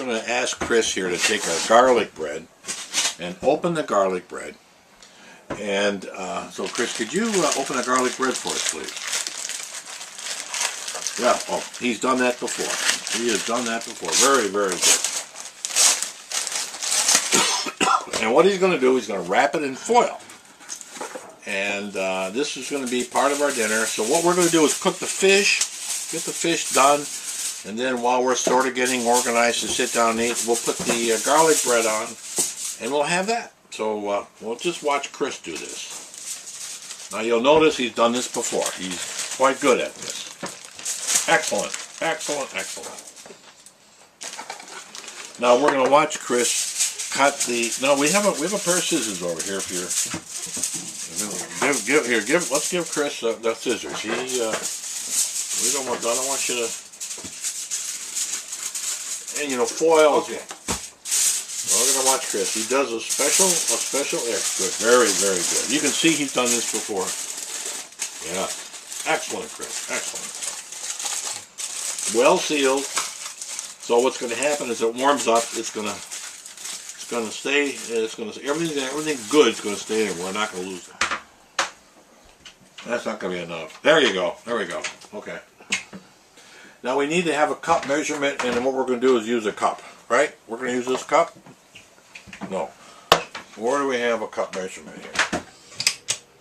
going to ask Chris here to take our garlic bread and open the garlic bread. And so Chris, could you open the garlic bread for us, please? Yeah, oh, he's done that before. He has done that before. Very, very good. And what he's going to do, he's going to wrap it in foil. And this is going to be part of our dinner. So what we're going to do is cook the fish, get the fish done, and then while we're sort of getting organized to sit down and eat, we'll put the garlic bread on, and we'll have that. So we'll just watch Chris do this. Now you'll notice he's done this before. He's quite good at this. Excellent, excellent, excellent. Now we're going to watch Chris cut the. No, we have a pair of scissors over here. If you're, let's give Chris the scissors. He, I don't want you to. And you know, foil. Okay. We're going to watch Chris. He does a special good. Very, very good. You can see he's done this before. Yeah. Excellent, Chris. Excellent. Well sealed. So what's going to happen is it warms up. It's going to stay. Everything good is going to stay in. We're not going to lose that. That's not going to be enough. There you go. There we go. Okay. Now we need to have a cup measurement, and then what we're going to do is use a cup. Right? We're going to use this cup. No. Where do we have a cup measurement here?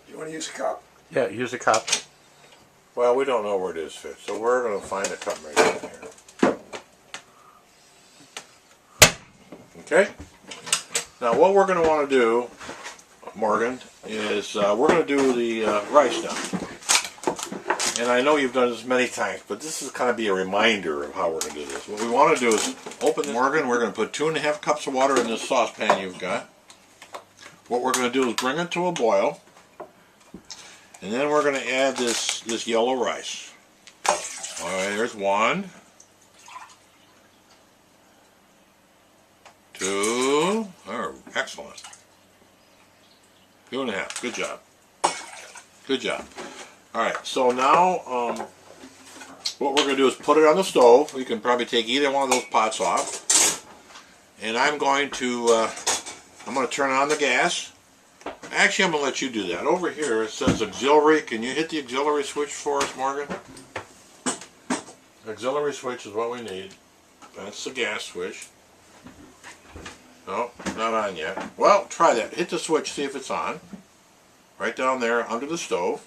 You want to use a cup? Yeah, use a cup. Well, we don't know where it is fit, so we're going to find a cup measurement here. Okay? Now what we're going to want to do, Morgan, is we're going to do the rice now. And I know you've done this many times, but this is kind of be a reminder of how we're going to do this. What we want to do is open this. Morgan, we're going to put 2½ cups of water in this saucepan you've got. What we're going to do is bring it to a boil. And then we're going to add this yellow rice. All right, there's 1, 2, oh, excellent. 2½, good job. Good job. Alright, so now what we're going to do is put it on the stove. We can probably take either one of those pots off. And I'm going to turn on the gas. Actually, I'm going to let you do that. Over here it says auxiliary. Can you hit the auxiliary switch for us, Morgan? Auxiliary switch is what we need. That's the gas switch. No, not on yet. Well, try that. Hit the switch, see if it's on. Right down there under the stove.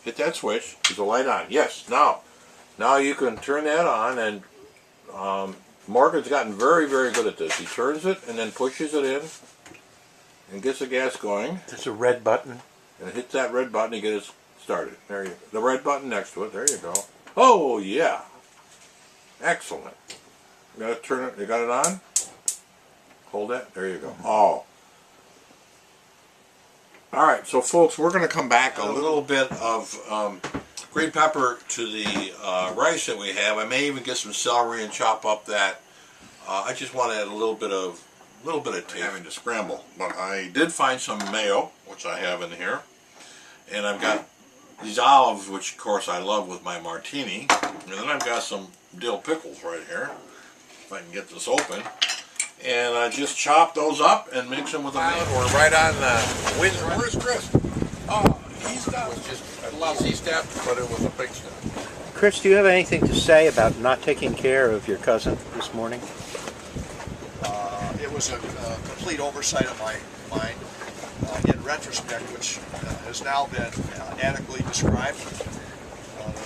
Hit that switch. Is the light on? Yes. Now you can turn that on, and Morgan's gotten very, very good at this. He turns it and then pushes it in and gets the gas going. There's a red button. And hit that red button to get it started. There you go. The red button next to it. There you go. Oh yeah. Excellent. You got to turn it. You got it on? Hold that. There you go. Oh. Alright, so folks, we're going to come back a little bit of green pepper to the rice that we have. I may even get some celery and chop up that. I just want to add a little bit of taste. Having to scramble. But I did find some mayo, which I have in here. And I've got these olives, which of course I love with my martini. And then I've got some dill pickles right here. If I can get this open. And I just chop those up and mix them with a mayo. We're right on where's Chris? Oh, he's done. It was just a lousy step, but it was a big step. Chris, do you have anything to say about not taking care of your cousin this morning? It was a complete oversight of my mind. In retrospect, which has now been adequately described.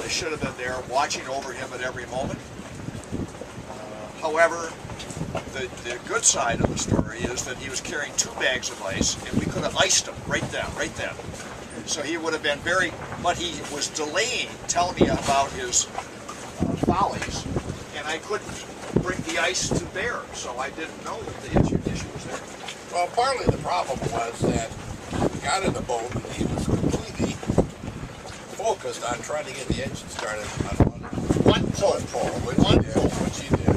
They should have been there watching over him at every moment. However, the good side of the story is that he was carrying 2 bags of ice, and we could have iced him right then. So he would have been but he was delaying telling me about his follies, and I couldn't bring the ice to bear, so I didn't know that the issue was there. Well, partly the problem was that we got in the boat and he was completely focused on trying to get the engine started on one pole,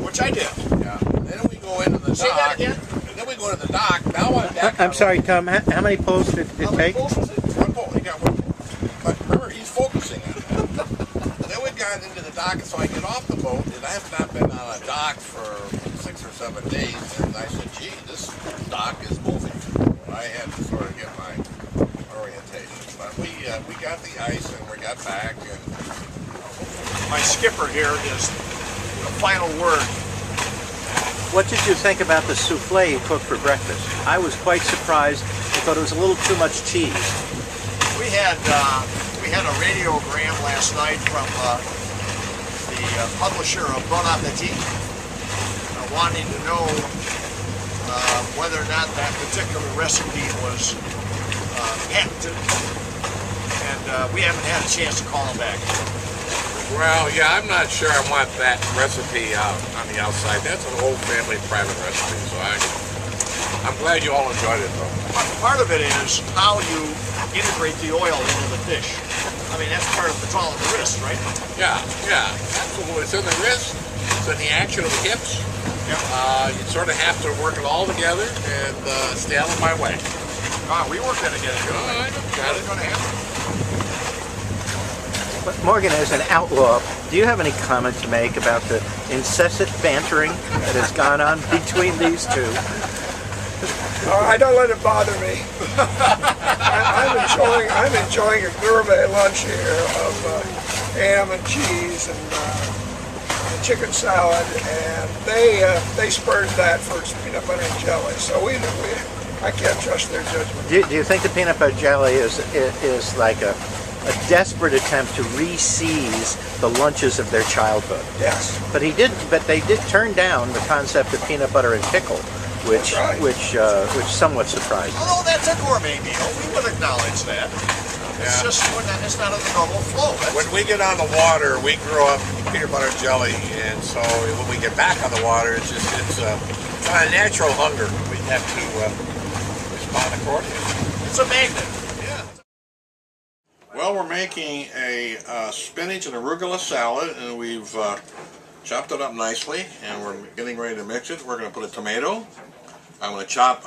which I did. Yeah. Then we go into the dock. Say that again? And then we go to the dock. Now I'm back. I'm sorry, Tom. How many poles did it take? How many poles was it? 1 pole. He got 1 pole. But remember, he's focusing on it. Then we got into the dock, and so I get off the boat, and I have not been on a dock for 6 or 7 days, and I said, gee, this dock is moving. I had to sort of get my orientation. But we got the ice and we got back. And My skipper here is the final word. What did you think about the souffle you cooked for breakfast? I was quite surprised. I thought it was a little too much cheese. We had a radiogram last night from the publisher of Bon Appetit, wanting to know whether or not that particular recipe was patented, and we haven't had a chance to call him back. well, yeah, I'm not sure I want that recipe out on the outside. That's an old family private recipe, so I'm glad you all enjoyed it, though. Part of it is how you integrate the oil into the fish. I mean, that's part of the tall of the wrist, right? Yeah, absolutely. It's in the wrist, it's in the action of the hips. Yeah. You sort of have to work it all together and stay out of my way. We work that together. I got it. Going to happen. But Morgan, as an outlaw, do you have any comment to make about the incessant bantering that has gone on between these two? I don't let it bother me. I'm enjoying a gourmet lunch here of ham and cheese and chicken salad, and they spurred that for peanut butter and jelly. So I can't trust their judgment. Do you think the peanut butter jelly is like a desperate attempt to re-seize the lunches of their childhood? Yes. But they did turn down the concept of peanut butter and pickle, which somewhat surprised me. Although that's a gourmet meal, we would acknowledge that. It's just it's not in the normal flow. When we get on the water, we grow up peanut butter jelly, and so when we get back on the water, it's a natural hunger. We have to respond accordingly. It's a magnet. Yeah. Well, we're making a spinach and arugula salad, and we've chopped it up nicely, and we're getting ready to mix it. We're going to put a tomato. I'm going to chop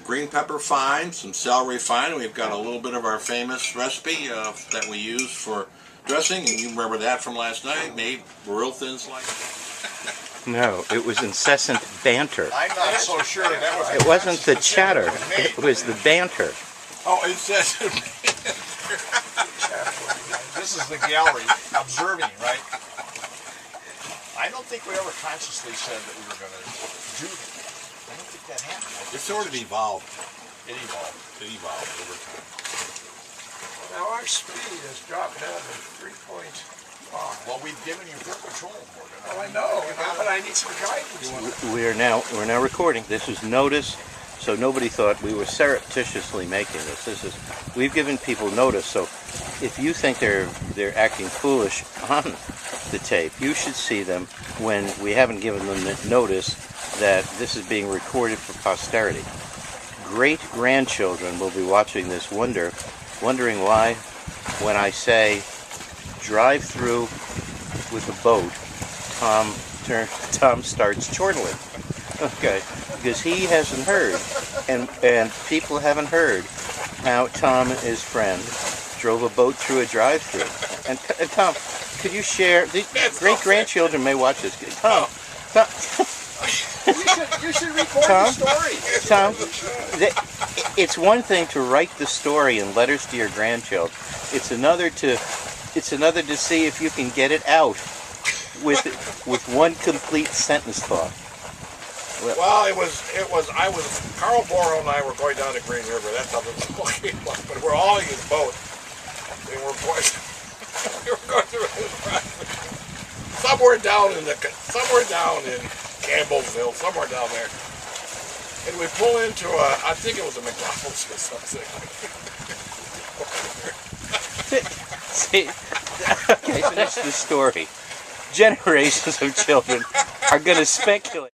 green pepper fine, some celery fine, and we've got a little bit of our famous recipe that we use for dressing, and you remember that from last night, made real thin slices. No, it was incessant banter. I'm not so sure that was. It wasn't the chatter, it was the banter. Oh, incessant. This is the gallery observing, right? I don't think we ever consciously said that we were going to do that. I don't think that happened. It sort of evolved. It evolved. It evolved over time. Now our speed has dropped down to 3.5. Well, we've given you full control, Morgan. Well, I know, but I need some guidance. We're now recording. This is notice, so nobody thought we were surreptitiously making this. We've given people notice, so if you think they're acting foolish on the tape, you should see them when we haven't given them the notice that this is being recorded for posterity. Great-grandchildren will be watching this wondering why, when I say drive through with a boat, Tom starts chortling. Okay, because he hasn't heard, and people haven't heard how Tom and his friend drove a boat through a drive-through. And Tom, could you share? The great-grandchildren may watch this. Tom. You should record Tom? the story. Tom, it's one thing to write the story in letters to your grandchildren. It's another to see if you can get it out with one complete sentence thought. Well, Carl Borrow and I were going down the Green River. That's how the boat came up. But we're all in his boat. And we were going through his driveway. Somewhere down in Campbellsville, somewhere down there. And we pull into I think it was a McDonald's or something. See, okay, finish the story. Generations of children are going to speculate.